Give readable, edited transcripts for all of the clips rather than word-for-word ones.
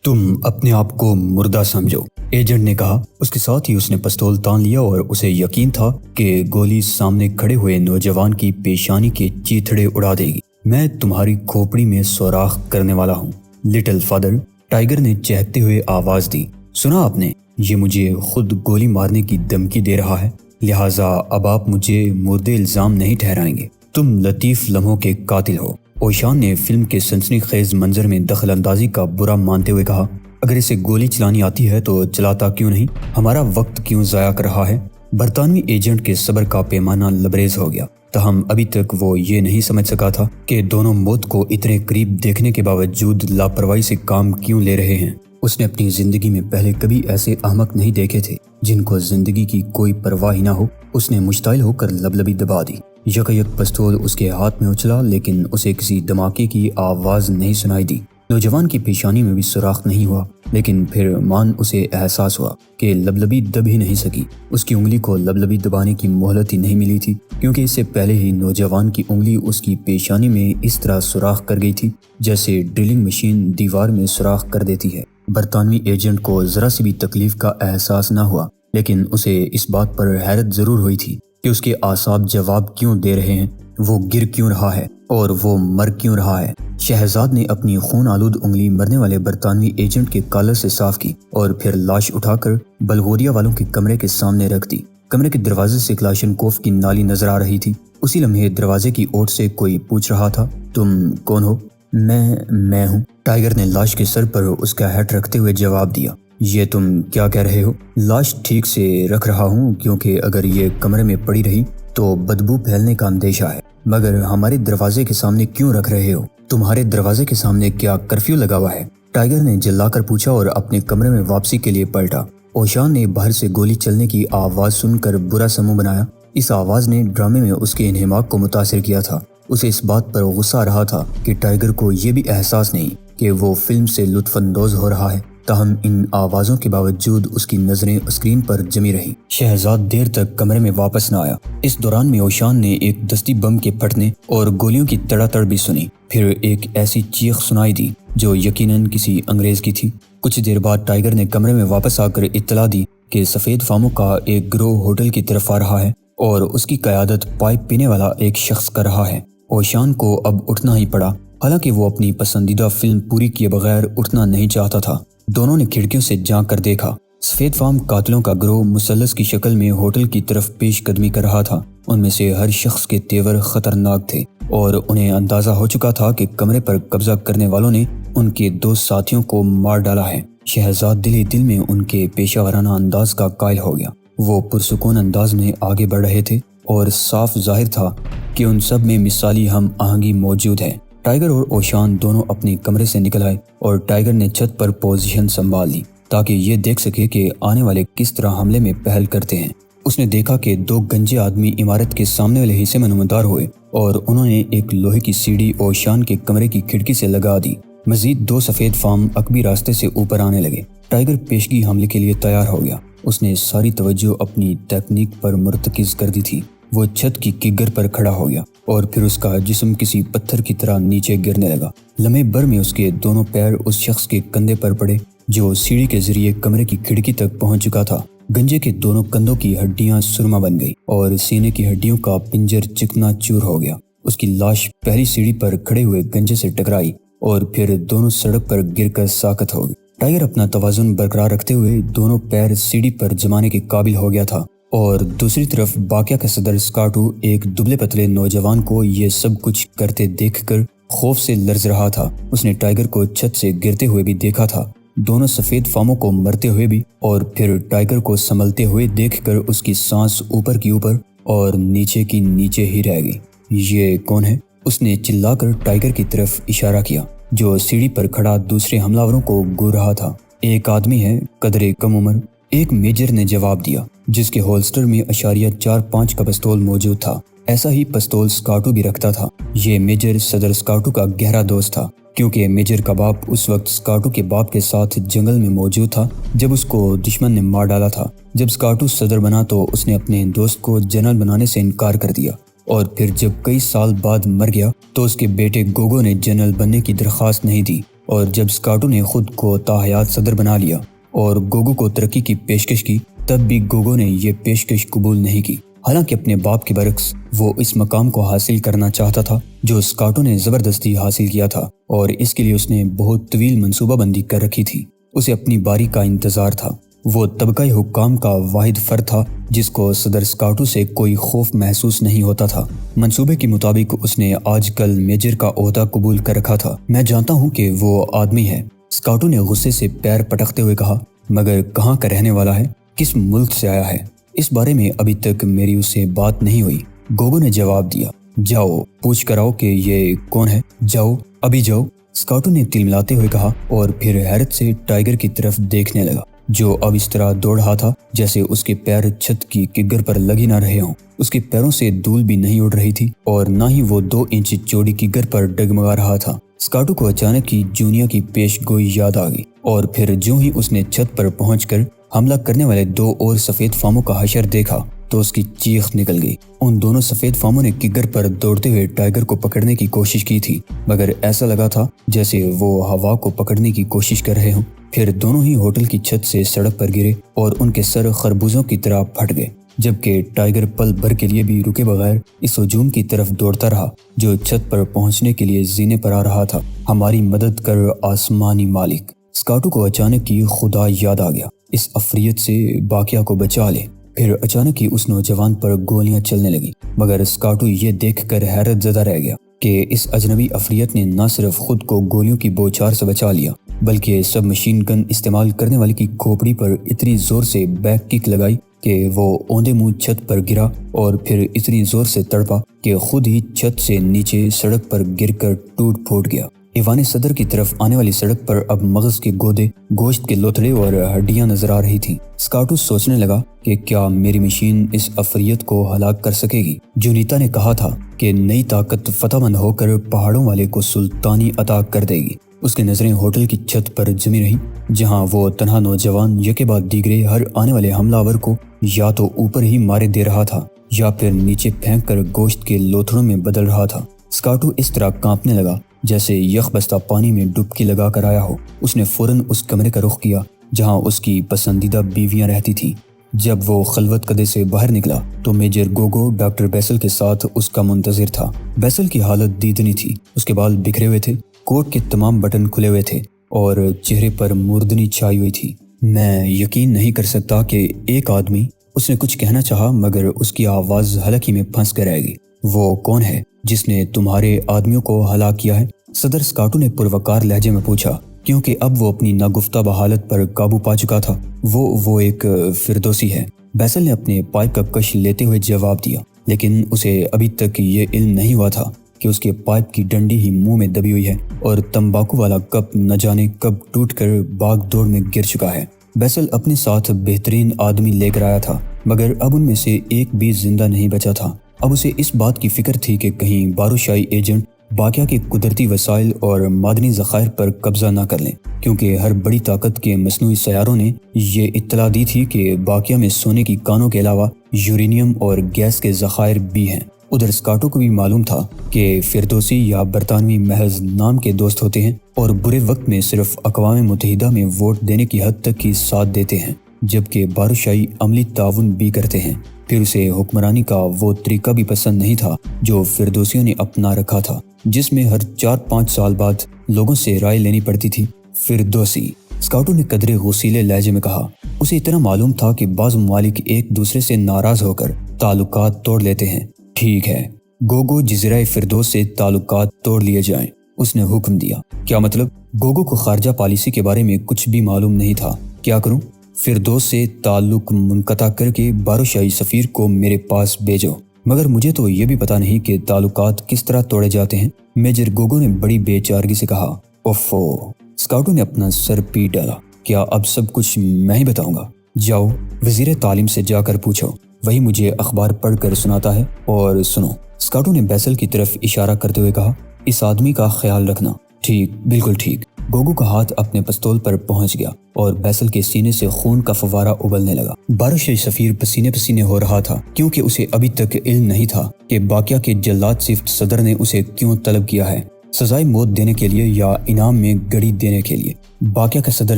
تم اپنے آپ کو مردہ سمجھو، ایجنٹ نے کہا۔ اس کے ساتھ ہی اس نے پستول تان لیا اور اسے یقین تھا کہ گولی سامنے کھڑے ہوئے نوجوان کی پیشانی کے چیتھڑے اڑا دے گی۔ میں تمہاری کھوپڑی میں سوراخ کرنے والا ہوں، لٹل فادر، ٹائیگر نے چہکتے ہوئے آواز دی۔ سنا آپ نے؟ یہ مجھے خود گولی مارنے کی دھمکی دے رہا ہے، لہٰذا اب آپ مجھے مورد الزام نہیں ٹھہرائیں گے۔ تم لطیف لمحوں کے قاتل ہو، اوشان نے فلم کے سنسنی خیز منظر میں دخل اندازی کا برا مانتے ہوئے کہا۔ اگر اسے گولی چلانی آتی ہے تو چلاتا کیوں نہیں؟ ہمارا وقت کیوں ضائع کر رہا ہے؟ برطانوی ایجنٹ کے صبر کا پیمانہ لبریز ہو گیا، تاہم ابھی تک وہ یہ نہیں سمجھ سکا تھا کہ دونوں موت کو اتنے قریب دیکھنے کے باوجود لاپرواہی سے کام کیوں لے رہے ہیں۔ اس نے اپنی زندگی میں پہلے کبھی ایسے احمق نہیں دیکھے تھے جن کو زندگی کی کوئی پرواہ ہی نہ ہو۔ اس نے مشتعل ہو کر لبلبی دبا دی۔ یک پستول اس کے ہاتھ میں اچھلا، لیکن اسے کسی دھماکے کی آواز نہیں سنائی دی۔ نوجوان کی پیشانی میں بھی سوراخ نہیں ہوا، لیکن پھر اسے احساس ہوا کہ لبلبی دب ہی نہیں سکی۔ اس کی انگلی کو لبلبی دبانے کی مہلت ہی نہیں ملی تھی، کیونکہ اس سے پہلے ہی نوجوان کی انگلی اس کی پیشانی میں اس طرح سوراخ کر گئی تھی جیسے ڈرلنگ مشین دیوار میں سوراخ کر دیتی ہے۔ برطانوی ایجنٹ کو ذرا سی بھی تکلیف کا احساس نہ ہوا، لیکن اسے اس بات پر حیرت ضرور ہوئی تھی کہ اس کے اعصاب جواب کیوں دے رہے ہیں، وہ گر کیوں رہا ہے اور وہ مر کیوں رہا ہے۔ شہزاد نے اپنی خون آلود انگلی مرنے والے برطانوی ایجنٹ کے کالر سے صاف کی اور پھر لاش اٹھا کر بلغوریہ والوں کے کمرے کے سامنے رکھ دی۔ کمرے کے دروازے سے کلاشنکوف کی نالی نظر آ رہی تھی۔ اسی لمحے دروازے کی اوٹ سے کوئی پوچھ رہا تھا، تم کون ہو؟ میں ہوں، ٹائیگر نے لاش کے سر پر اس کا ہیٹ رکھتے ہوئے جواب دیا۔ یہ تم کیا کہہ رہے ہو؟ لاش ٹھیک سے رکھ رہا ہوں، کیونکہ اگر یہ کمرے میں پڑی رہی تو بدبو پھیلنے کا اندیشہ ہے۔ مگر ہمارے دروازے کے سامنے کیوں رکھ رہے ہو؟ تمہارے دروازے کے سامنے کیا کرفیو لگا ہوا ہے؟ ٹائیگر نے جلا کر پوچھا اور اپنے کمرے میں واپسی کے لیے پلٹا۔ اوشان نے باہر سے گولی چلنے کی آواز سن کر برا سا منہ بنایا۔ اس آواز نے ڈرامے میں اس کے انہماک کو متاثر کیا تھا۔ اسے اس بات پر غصہ آ رہا تھا کہ ٹائیگر کو یہ بھی احساس نہیں کہ وہ فلم سے لطف اندوز ہو رہا ہے، تاہم ان آوازوں کے باوجود اس کی نظریں اسکرین پر جمی رہیں۔ شہزاد دیر تک کمرے میں واپس نہ آیا۔ اس دوران میں اوشان نے ایک دستی بم کے پھٹنے اور گولیوں کی تڑا تڑ بھی سنی، پھر ایک ایسی چیخ سنائی دی جو یقیناً کسی انگریز کی تھی۔ کچھ دیر بعد ٹائیگر نے کمرے میں واپس آ کر اطلاع دی کہ سفید فاموں کا ایک گروہ ہوٹل کی طرف آ رہا ہے اور اس کی قیادت پائپ پینے والا ایک شخص کر رہا ہے۔ اوشان کو اب اٹھنا ہی پڑا، حالانکہ وہ اپنی پسندیدہ فلم پوری کیے بغیر اٹھنا نہیں چاہتا تھا۔ دونوں نے کھڑکیوں سے جھانک کر دیکھا۔ سفید فام قاتلوں کا گروہ مثلث کی شکل میں ہوٹل کی طرف پیش قدمی کر رہا تھا۔ ان میں سے ہر شخص کے تیور خطرناک تھے اور انہیں اندازہ ہو چکا تھا کہ کمرے پر قبضہ کرنے والوں نے ان کے دو ساتھیوں کو مار ڈالا ہے۔ شہزاد دل ہی دل میں ان کے پیشہ ورانہ انداز کا قائل ہو گیا۔ وہ پرسکون انداز میں آگے بڑھ رہے تھے اور صاف ظاہر تھا کہ ان سب میں مثالی ہم آہنگی موجود ہے۔ ٹائیگر اور اوشان دونوں اپنے کمرے سے نکل آئے اور ٹائیگر نے چھت پر پوزیشن سنبھال لی تاکہ یہ دیکھ سکے کہ آنے والے کس طرح حملے میں پہل کرتے ہیں۔ اس نے دیکھا کہ دو گنجے آدمی عمارت کے سامنے والے حصے میں نمودار ہوئے اور انہوں نے ایک لوہے کی سیڑھی اوشان کے کمرے کی کھڑکی سے لگا دی۔ مزید دو سفید فام عقبی راستے سے اوپر آنے لگے۔ ٹائیگر پیشگی حملے کے لیے تیار ہو گیا۔ اس نے ساری توجہ اپنی تکنیک پر مرتکز کر دی تھی۔ وہ چھت کی کگر پر کھڑا ہو گیا اور پھر اس کا جسم کسی پتھر کی طرح نیچے گرنے لگا۔ لمحے بھر میں اس کے دونوں پیر اس شخص کے کندھے پر پڑے جو سیڑھی کے ذریعے کمرے کی کھڑکی تک پہنچ چکا تھا۔ گنجے کے دونوں کندھوں کی ہڈیاں سرما بن گئی اور سینے کی ہڈیوں کا پنجر چکنا چور ہو گیا۔ اس کی لاش پہلی سیڑھی پر کھڑے ہوئے گنجے سے ٹکرائی اور پھر دونوں سڑک پر گر کر ساکت ہو گئے۔ ٹائیگر اپنا توازن برقرار رکھتے ہوئے دونوں پیر سیڑھی پر جمانے کے قابل ہو گیا تھا اور دوسری طرف باقیہ کا صدر اسکاٹو ایک دبلے پتلے نوجوان کو یہ سب کچھ کرتے دیکھ کر خوف سے لرز رہا تھا۔ اس نے ٹائیگر کو چھت سے گرتے ہوئے بھی دیکھا تھا، دونوں سفید فاموں کو مرتے ہوئے بھی، اور پھر ٹائیگر کو سنبھلتے ہوئے دیکھ کر اس کی سانس اوپر کی اوپر اور نیچے کی نیچے ہی رہ گئی۔ یہ کون ہے؟ اس نے چلا کر ٹائیگر کی طرف اشارہ کیا جو سیڑھی پر کھڑا دوسرے حملہ کو گور رہا تھا۔ ایک آدمی ہے، قدرے کم عمر، ایک میجر نے جواب دیا جس کے ہولسٹر میں .45 کا پستول موجود تھا۔ ایسا ہی پستول اسکاٹو بھی رکھتا تھا۔ یہ میجر صدر اسکاٹو کا گہرا دوست تھا، کیونکہ میجر کا باپ اس وقت اسکاٹو کے باپ کے ساتھ جنگل میں موجود تھا جب اس کو دشمن نے مار ڈالا تھا۔ جب اسکاٹو صدر بنا تو اس نے اپنے دوست کو جنرل بنانے سے انکار کر دیا، اور پھر جب کئی سال بعد مر گیا تو اس کے بیٹے گوگو نے جنرل بننے کی درخواست نہیں دی اور جب سکاٹو نے خود کو تاحیات صدر بنا لیا اور گوگو کو ترقی کی پیشکش کی تب بھی گوگو نے یہ پیشکش قبول نہیں کی۔ حالانکہ اپنے باپ کے برعکس وہ اس مقام کو حاصل کرنا چاہتا تھا جو سکاٹو نے زبردستی حاصل کیا تھا، اور اس کے لیے اس نے بہت طویل منصوبہ بندی کر رکھی تھی۔ اسے اپنی باری کا انتظار تھا۔ وہ طبقہ حکام کا واحد فرد تھا جس کو صدر سکاٹو سے کوئی خوف محسوس نہیں ہوتا تھا۔ منصوبے کے مطابق اس نے آج کل میجر کا عہدہ قبول کر رکھا تھا۔ میں جانتا ہوں کہ وہ آدمی ہے، سکاٹو نے غصے سے پیر پٹکتے ہوئے کہا، مگر کہاں کا رہنے والا ہے؟ کس ملک سے آیا ہے؟ اس بارے میں ابھی تک میری اس سے بات نہیں ہوئی۔ گوگو نے جواب دیا، جاؤ پوچھ کر آؤ کہ یہ کون ہے، جاؤ ابھی جاؤ، سکاٹو نے تلملاتے ہوئے کہا اور پھر حیرت سے ٹائیگر کی طرف دیکھنے لگا جو اب اس طرح دوڑ رہا تھا جیسے اس کے پیر چھت کی کگر پر لگی نہ رہے ہوں۔ اس کے پیروں سے دھول بھی نہیں اڑ رہی تھی اور نہ ہی وہ 2 انچ چوڑی کگر پر ڈگمگا رہا تھا۔ سکاٹو کو اچانک ہی جونیا کی پیش گوئی یاد آ گئی، اور پھر جو ہی اس نے چھت پر پہنچ کر حملہ کرنے والے 2 اور سفید فاموں کا حشر دیکھا تو اس کی چیخ نکل گئی۔ ان دونوں سفید فاموں نے کگر پر دوڑتے ہوئے ٹائیگر کو پکڑنے کی کوشش کی تھی، مگر ایسا لگا تھا جیسے وہ ہوا کو پکڑنے کی کوشش کر رہے ہوں۔ پھر دونوں ہی ہوٹل کی چھت سے سڑک پر گرے اور ان کے سر خربوزوں کی طرح پھٹ گئے، جبکہ ٹائیگر پل بھر کے لیے بھی رکے بغیر اس ہجوم کی طرف دوڑتا رہا جو چھت پر پہنچنے کے لیے زینے پر آ رہا تھا۔ ہماری مدد کر آسمانی مالک۔ سکاٹو کو اچانک ہی خدا یاد آ گیا، اس عفریت سے باقیہ کو بچا لے۔ پھر اچانک ہی اس نوجوان پر گولیاں چلنے لگی، مگر سکاٹو یہ دیکھ کر حیرت زدہ رہ گیا کہ اس اجنبی عفریت نے نہ صرف خود کو گولیوں کی بوچھار سے بچا لیا بلکہ سب مشین گن استعمال کرنے والے کی کھوپڑی پر اتنی زور سے بیک کک لگائی کہ وہ اوندے منہ چھت پر گرا اور پھر اتنی زور سے تڑپا کہ خود ہی چھت سے نیچے سڑک پر گر کر ٹوٹ پھوٹ گیا۔ ایوان صدر کی طرف آنے والی سڑک پر اب مغز کے گودے، گوشت کے لوتھڑے اور ہڈیاں نظر آ رہی تھیں۔ سکاٹو سوچنے لگا کہ کیا میری مشین اس عفریت کو ہلاک کر سکے گی؟ جونیتا نے کہا تھا کہ نئی طاقت فتح مند ہو کر پہاڑوں والے کو سلطانی عطا کر دے گی۔ اس کی نظریں ہوٹل کی چھت پر جمی رہیں جہاں وہ تنہا نوجوان یکے بعد دیگرے ہر آنے والے حملہ آور کو یا تو اوپر ہی مارے دے رہا تھا یا پھر نیچے پھینک کر گوشت کے لوتھڑوں میں بدل رہا تھا۔ سکاٹو اس طرح کانپنے لگا جیسے یخ بستہ پانی میں ڈبکی لگا کر آیا ہو۔ اس نے فوراً اس کمرے کا رخ کیا جہاں اس کی پسندیدہ بیویاں رہتی تھیں۔ جب وہ خلوت کدے سے باہر نکلا تو میجر گوگو ڈاکٹر بیسل کے ساتھ اس کا منتظر تھا۔ بیسل کی حالت دیدنی تھی، اس کے بال بکھرے ہوئے تھے، کوٹ کے تمام بٹن کھلے ہوئے تھے اور چہرے پر مردنی چھائی ہوئی تھی۔ میں یقین نہیں کر سکتا کہ ایک آدمی، اس نے کچھ کہنا چاہا مگر اس کی آواز حلق ہی میں پھنس کر رہ گئی۔ وہ کون ہے جس نے تمہارے آدمیوں کو ہلاک کیا ہے؟ صدر سکاٹو نے پروکار لہجے میں پوچھا، کیونکہ اب وہ اپنی ناگفتہ بحالت پر قابو پا چکا تھا۔ وہ ایک فردوسی ہے، بیسل نے اپنے پائپ کا کش لیتے ہوئے جواب دیا، لیکن اسے ابھی تک یہ علم نہیں ہوا تھا کہ اس کے پائپ کی ڈنڈی ہی منہ میں دبی ہوئی ہے اور تمباکو والا کپ نہ جانے کب ٹوٹ کر باغ دوڑ میں گر چکا ہے۔ بیسل اپنے ساتھ بہترین آدمی لے کر آیا تھا مگر اب ان میں سے ایک بھی زندہ نہیں بچا تھا۔ اب اسے اس بات کی فکر تھی کہ کہیں باروشائی ایجنٹ باقیہ کے قدرتی وسائل اور معدنی ذخائر پر قبضہ نہ کر لیں، کیونکہ ہر بڑی طاقت کے مصنوعی سیاروں نے یہ اطلاع دی تھی کہ باقیہ میں سونے کی کانوں کے علاوہ یورینیم اور گیس کے ذخائر بھی ہیں۔ ادھر سکاٹو کو بھی معلوم تھا کہ فردوسی یا برطانوی محض نام کے دوست ہوتے ہیں اور برے وقت میں صرف اقوام متحدہ میں ووٹ دینے کی حد تک ہی ساتھ دیتے ہیں، جبکہ باروشائی عملی تعاون بھی کرتے ہیں۔ پھر اسے حکمرانی کا وہ طریقہ بھی پسند نہیں تھا جو فردوسیوں نے اپنا رکھا تھا، جس میں ہر 4-5 سال بعد لوگوں سے رائے لینی پڑتی تھی۔ فردوسی، سکاٹو نے قدرے غصیلے لہجے میں کہا۔ اسے اتنا معلوم تھا کہ بعض ممالک ایک دوسرے سے ناراض ہو کر تعلقات توڑ لیتے ہیں۔ ٹھیک ہے، گوگو جزیرہ فردوس سے تعلقات توڑ لیے جائیں، اس نے حکم دیا۔ کیا مطلب؟ گوگو کو خارجہ پالیسی کے بارے میں کچھ بھی معلوم نہیں تھا۔ کیا کروں؟ فردوس سے تعلق منقطع کر کے باروشائی سفیر کو میرے پاس بھیجو، مگر مجھے تو یہ بھی پتہ نہیں کہ تعلقات کس طرح توڑے جاتے ہیں، میجر گوگو نے بڑی بے چارگی سے کہا۔ اوفو، سکاٹو نے اپنا سر پیٹ ڈالا۔ کیا اب سب کچھ میں ہی بتاؤں گا؟ جاؤ وزیر تعلیم سے جا کر پوچھو، وہی مجھے اخبار پڑھ کر سناتا ہے۔ اور سنو، سکاٹو نے بیسل کی طرف اشارہ کرتے ہوئے کہا، اس آدمی کا خیال رکھنا۔ ٹھیک، بالکل ٹھیک۔ گوگو کا ہاتھ اپنے پستول پر پہنچ گیا اور بیسل کے سینے سے خون کا فوارہ ابلنے لگا۔ باروشائی سفیر پسینے پسینے ہو رہا تھا کیونکہ اسے ابھی تک علم نہیں تھا کہ باقیہ کے جلاد صفت صدر نے اسے کیوں طلب کیا ہے۔ سزائے موت دینے کے لیے یا انعام میں گڑی دینے کے لیے۔ باقیہ کا صدر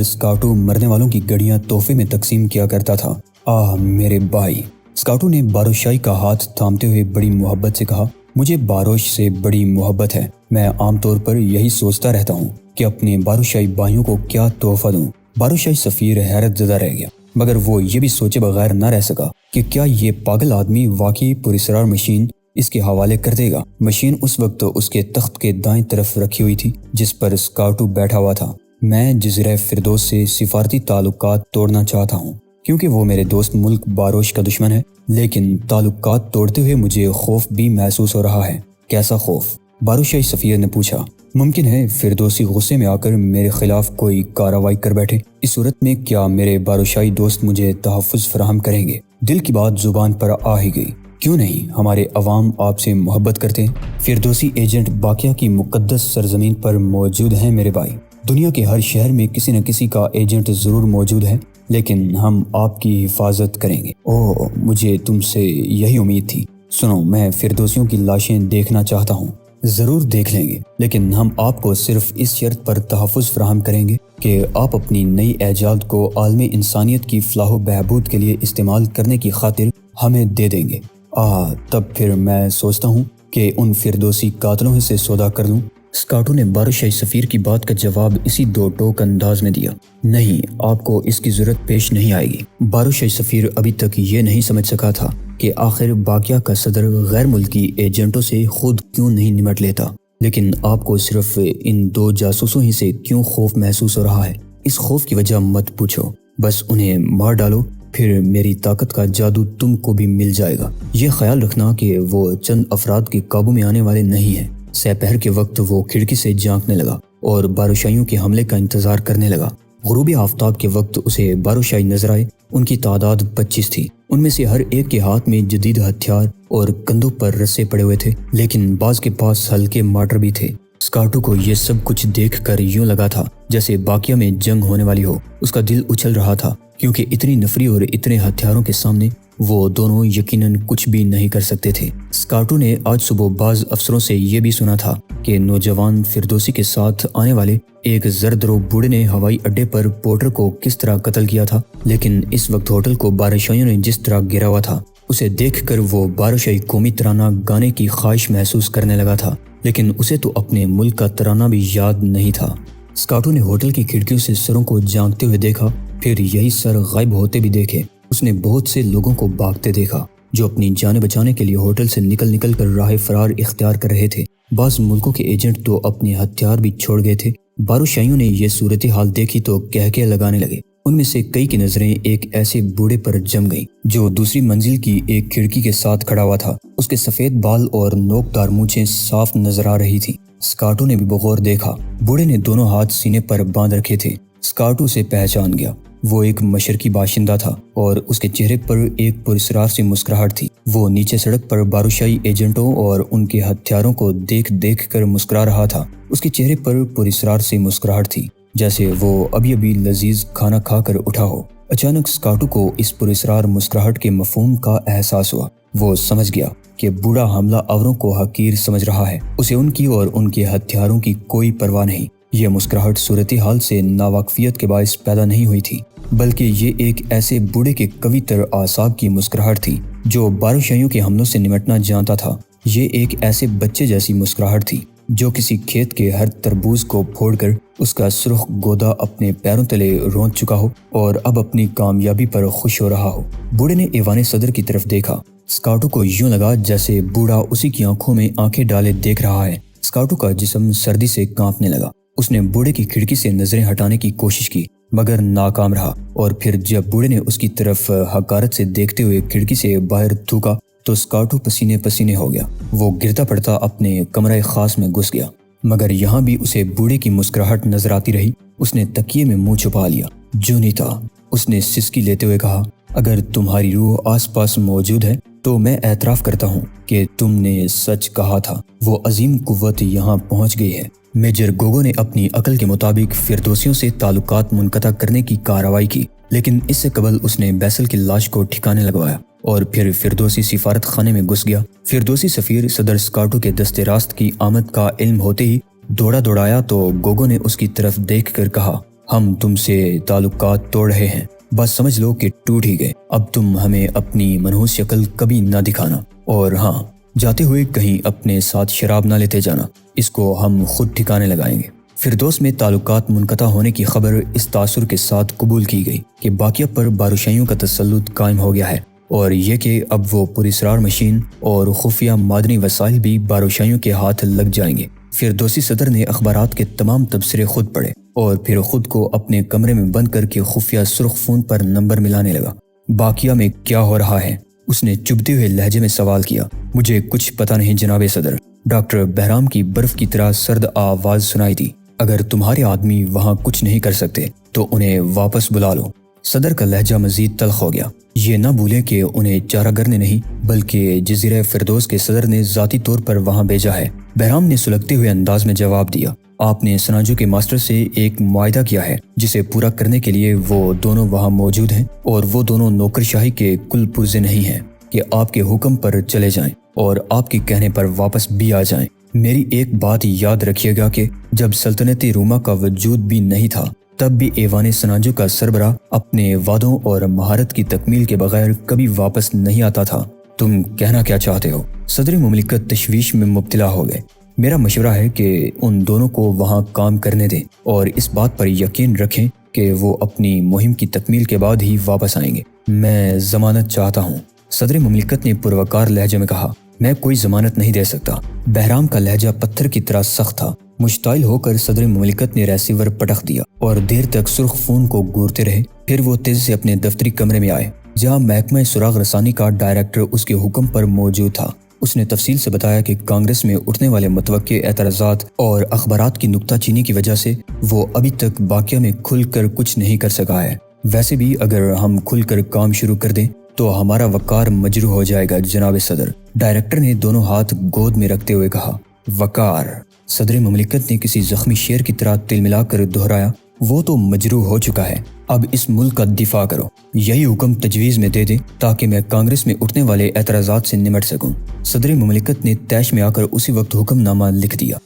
اسکاٹو مرنے والوں کی گڑیاں تحفے میں تقسیم کیا کرتا تھا۔ آہ میرے بھائی، اسکاٹو نے باروشائی کا ہاتھ تھامتے ہوئے بڑی محبت سے کہا، مجھے باروش سے بڑی محبت ہے۔ میں عام طور پر یہی سوچتا رہتا ہوں کہ اپنے باروشائی بھائیوں کو کیا تحفہ دوں۔ باروشائی سفیر حیرت زدہ رہ گیا، مگر وہ یہ بھی سوچے بغیر نہ رہ سکا کہ کیا یہ پاگل آدمی واقعی پراسرار مشین اس کے حوالے کر دے گا۔ مشین اس وقت اس کے تخت کے دائیں طرف رکھی ہوئی تھی جس پر اسکاٹو بیٹھا ہوا تھا۔ میں جزیرہ فردوس سے سفارتی تعلقات توڑنا چاہتا ہوں کیونکہ وہ میرے دوست ملک باروش کا دشمن ہے، لیکن تعلقات توڑتے ہوئے مجھے خوف بھی محسوس ہو رہا ہے۔ کیسا خوف؟ باروشائی سفیر نے پوچھا۔ ممکن ہے فردوسی غصے میں آ کر میرے خلاف کوئی کارروائی کر بیٹھے۔ اس صورت میں کیا میرے باروشائی دوست مجھے تحفظ فراہم کریں گے؟ دل کی بات زبان پر آ ہی گئی۔ کیوں نہیں؟ ہمارے عوام آپ سے محبت کرتے ہیں۔ فردوسی ایجنٹ باقیہ کی مقدس سرزمین پر موجود ہیں میرے بھائی۔ دنیا کے ہر شہر میں کسی نہ کسی کا ایجنٹ ضرور موجود ہے، لیکن ہم آپ کی حفاظت کریں گے۔ اوہ، مجھے تم سے یہی امید تھی۔ سنو، میں فردوسیوں کی لاشیں دیکھنا چاہتا ہوں۔ ضرور دیکھ لیں گے، لیکن ہم آپ کو صرف اس شرط پر تحفظ فراہم کریں گے کہ آپ اپنی نئی ایجاد کو عالم انسانیت کی فلاح و بہبود کے لیے استعمال کرنے کی خاطر ہمیں دے دیں گے۔ تب پھر میں سوچتا ہوں کہ ان فردوسی قاتلوں سے سودا کر لوں۔ اسکاٹو نے باروشائی سفیر کی بات کا جواب اسی دو ٹوک انداز میں دیا۔ نہیں، آپ کو اس کی ضرورت پیش نہیں آئے گی۔ باروشائی سفیر ابھی تک یہ نہیں سمجھ سکا تھا کہ آخر باقیہ کا صدر غیر ملکی ایجنٹوں سے خود کیوں نہیں نمٹ لیتا، لیکن آپ کو صرف ان دو جاسوسوں ہی سے کیوں خوف محسوس ہو رہا ہے؟ اس خوف کی وجہ مت پوچھو، بس انہیں مار ڈالو، پھر میری طاقت کا جادو تم کو بھی مل جائے گا۔ یہ خیال رکھنا کہ وہ چند افراد کے قابو میں آنے والے نہیں ہیں۔ سپہر کے وقت وہ کھڑکی سے جھانکنے لگا اور باروشائیوں کے حملے کا انتظار کرنے لگا۔ غروب آفتاب کے وقت اسے باروشائی نظر آئے۔ ان کی تعداد 25 تھی۔ ان میں سے ہر ایک کے ہاتھ میں جدید ہتھیار اور کندھوں پر رسے پڑے ہوئے تھے، لیکن بعض کے پاس ہلکے مارٹر بھی تھے۔ اسکاٹو کو یہ سب کچھ دیکھ کر یوں لگا تھا جیسے باقیہ میں جنگ ہونے والی ہو۔ اس کا دل اچھل رہا تھا کیونکہ اتنی نفری اور اتنے ہتھیاروں کے سامنے وہ دونوں یقیناً کچھ بھی نہیں کر سکتے تھے۔ اسکاٹو نے آج صبح بعض افسروں سے یہ بھی سنا تھا کہ نوجوان فردوسی کے ساتھ آنے والے ایک زرد رو بوڑھے نے ہوائی اڈے پر پورٹر کو کس طرح قتل کیا تھا، لیکن اس وقت ہوٹل کو باروشائیوں نے جس طرح گھیرا ہوا تھا اسے دیکھ کر وہ باروشائی قومی ترانہ گانے کی خواہش محسوس کرنے لگا تھا، لیکن اسے تو اپنے ملک کا ترانہ بھی یاد نہیں تھا۔ اسکاٹو نے ہوٹل کی کھڑکیوں سے سروں کو جھانکتے ہوئے دیکھا، پھر یہی سر غائب ہوتے بھی دیکھے۔ اس نے بہت سے لوگوں کو بھاگتے دیکھا جو اپنی جانیں بچانے کے لیے ہوٹل سے نکل کر راہ فرار اختیار کر رہے تھے۔ بعض ملکوں کے ایجنٹ تو اپنے ہتھیار بھی چھوڑ گئے تھے۔ باروشائیوں نے یہ صورتحال دیکھی تو کہکے لگانے لگے۔ ان میں سے کئی کی نظریں ایک ایسے بوڑھے پر جم گئیں جو دوسری منزل کی ایک کھڑکی کے ساتھ کھڑا ہوا تھا۔ اس کے سفید بال اور نوکدار مونچھیں صاف نظر آ رہی تھی۔ اسکاٹو نے بھی بغور دیکھا۔ بوڑھے نے دونوں ہاتھ سینے پر باندھ رکھے تھے۔ اسکاٹو سے پہچان گیا۔ وہ ایک مشرقی باشندہ تھا اور اس کے چہرے پر ایک پراسرار سی مسکراہٹ تھی۔ وہ نیچے سڑک پر باروشائی ایجنٹوں اور ان کے ہتھیاروں کو دیکھ کر مسکرا رہا تھا۔ اس کے چہرے پر پراسرار سی مسکراہٹ تھی جیسے وہ ابھی لذیذ کھانا کھا کر اٹھا ہو۔ اچانک اسکاٹو کو اس پراسرار مسکراہٹ کے مفہوم کا احساس ہوا۔ وہ سمجھ گیا کہ بوڑھا حملہ آوروں کو حقیر سمجھ رہا ہے۔ اسے ان کی اور ان کے ہتھیاروں کی کوئی پرواہ نہیں۔ یہ مسکراہٹ صورتحال سے ناواقفیت کے باعث پیدا نہیں ہوئی تھی، بلکہ یہ ایک ایسے بوڑھے کے قوی تر اعصاب کی مسکراہٹ تھی جو باروشائیوں کے حملوں سے نمٹنا جانتا تھا۔ یہ ایک ایسے بچے جیسی مسکراہٹ تھی جو کسی کھیت کے ہر تربوز کو پھوڑ کر اس کا سرخ گودا اپنے پیروں تلے رونت چکا ہو اور اب اپنی کامیابی پر خوش ہو رہا ہو۔ بوڑھے نے ایوان صدر کی طرف دیکھا۔ اسکاٹو کو یوں لگا جیسے بوڑھا اسی کی آنکھوں میں آنکھیں ڈالے دیکھ رہا ہے۔ اسکاٹو کا جسم سردی سے کانپنے لگا۔ اس نے بوڑھے کی کھڑکی سے نظریں ہٹانے کی کوشش کی مگر ناکام رہا، اور پھر جب بوڑھے نے اس کی طرف حقارت سے دیکھتے ہوئے کھڑکی سے باہر تھوکا تو اسکاٹو پسینے پسینے ہو گیا۔ وہ گرتا پڑتا اپنے کمرہ خاص میں گھس گیا، مگر یہاں بھی اسے بوڑھے کی مسکراہٹ نظر آتی رہی۔ اس نے تکیے میں منہ چھپا لیا۔ جونیتا، اس نے سسکی لیتے ہوئے کہا، اگر تمہاری روح آس پاس موجود ہے تو میں اعتراف کرتا ہوں کہ تم نے سچ کہا تھا۔ وہ عظیم قوت یہاں پہنچ گئی ہے۔ میجر گوگو نے اپنی عقل کے مطابق فردوسیوں سے تعلقات منقطع کرنے کی کارروائی کی، لیکن اس سے قبل اس نے بیسل کی لاش کو ٹھکانے لگوایا اور پھر فردوسی سفارت خانے میں گھس گیا۔ فردوسی سفیر صدر اسکاٹو کے دست راست کی آمد کا علم ہوتے ہی دوڑا دوڑایا تو گوگو نے اس کی طرف دیکھ کر کہا، ہم تم سے تعلقات توڑ رہے ہیں، بس سمجھ لو کہ ٹوٹ ہی گئے، اب تم ہمیں اپنی منحوس شکل کبھی نہ دکھانا، اور ہاں، جاتے ہوئے کہیں اپنے ساتھ شراب نہ لیتے جانا، اس کو ہم خود ٹھکانے لگائیں گے۔ فردوس میں تعلقات منقطع ہونے کی خبر اس تاثر کے ساتھ قبول کی گئی کہ باقیہ پر بارشائیوں کا تسلط قائم ہو گیا ہے، اور یہ کہ اب وہ پراسرار مشین اور خفیہ معدنی وسائل بھی بارشائیوں کے ہاتھ لگ جائیں گے۔ فردوسی صدر نے اخبارات کے تمام تبصرے خود پڑھے اور پھر خود کو اپنے کمرے میں بند کر کے خفیہ سرخ فون پر نمبر ملانے لگا۔ باقیہ میں کیا ہو رہا ہے؟ اس نے چبھتے ہوئے لہجے میں سوال کیا۔ مجھے کچھ پتہ نہیں جناب صدر، ڈاکٹر بہرام کی برف کی طرح سرد آواز سنائی دی۔ اگر تمہارے آدمی وہاں کچھ نہیں کر سکتے تو انہیں واپس بلا لو۔ صدر کا لہجہ مزید تلخ ہو گیا۔ یہ نہ بھولیں کہ انہیں چارہ گر نے نہیں بلکہ جزیرہ فردوس کے صدر نے ذاتی طور پر وہاں بھیجا ہے۔ بہرام نے سلگتے ہوئے انداز میں جواب دیا، آپ نے سناجو کے ماسٹر سے ایک معاہدہ کیا ہے جسے پورا کرنے کے لیے وہ دونوں وہاں موجود ہیں، اور وہ دونوں نوکر شاہی کے کل پرزے نہیں ہیں کہ آپ کے حکم پر چلے جائیں اور آپ کے کہنے پر واپس بھی آ جائیں۔ میری ایک بات یاد رکھیے گا کہ جب سلطنتی روما کا وجود بھی نہیں تھا تب بھی ایوان سناجو کا سربراہ اپنے وعدوں اور مہارت کی تکمیل کے بغیر کبھی واپس نہیں آتا تھا۔ تم کہنا کیا چاہتے ہو؟ صدر مملکت تشویش میں مبتلا ہو گئے۔ میرا مشورہ ہے کہ ان دونوں کو وہاں کام کرنے دیں اور اس بات پر یقین رکھیں کہ وہ اپنی مہم کی تکمیل کے بعد ہی واپس آئیں گے۔ میں ضمانت چاہتا ہوں، صدر مملکت نے پروکار لہجے میں کہا۔ میں کوئی ضمانت نہیں دے سکتا۔ بہرام کا لہجہ پتھر کی طرح سخت تھا۔ مشتعل ہو کر صدر مملکت نے ریسیور پٹخ دیا اور دیر تک سرخ فون کو گورتے رہے۔ پھر وہ تیزی سے اپنے دفتری کمرے میں آئے جہاں محکمہ سراغ رسانی کا ڈائریکٹر اس کے حکم پر موجود تھا۔ اس نے تفصیل سے بتایا کہ کانگریس میں اٹھنے والے متوقع اعتراضات اور اخبارات کی نکتہ چینی کی وجہ سے وہ ابھی تک باقیہ میں کھل کر کچھ نہیں کر سکا ہے۔ ویسے بھی اگر ہم کھل کر کام شروع کر دیں تو ہمارا وقار مجروح ہو جائے گا جناب صدر۔ ڈائریکٹر نے دونوں ہاتھ گود میں رکھتے ہوئے کہا۔ وقار؟ صدر مملکت نے کسی زخمی شیر کی طرح تل ملا کر دہرایا۔ وہ تو مجروح ہو چکا ہے، اب اس ملک کا دفاع کرو۔ یہی حکم تجویز میں دے دیں تاکہ میں کانگریس میں اٹھنے والے اعتراضات سے نمٹ سکوں۔ صدر مملکت نے طیش میں آ کر اسی وقت حکم نامہ لکھ دیا۔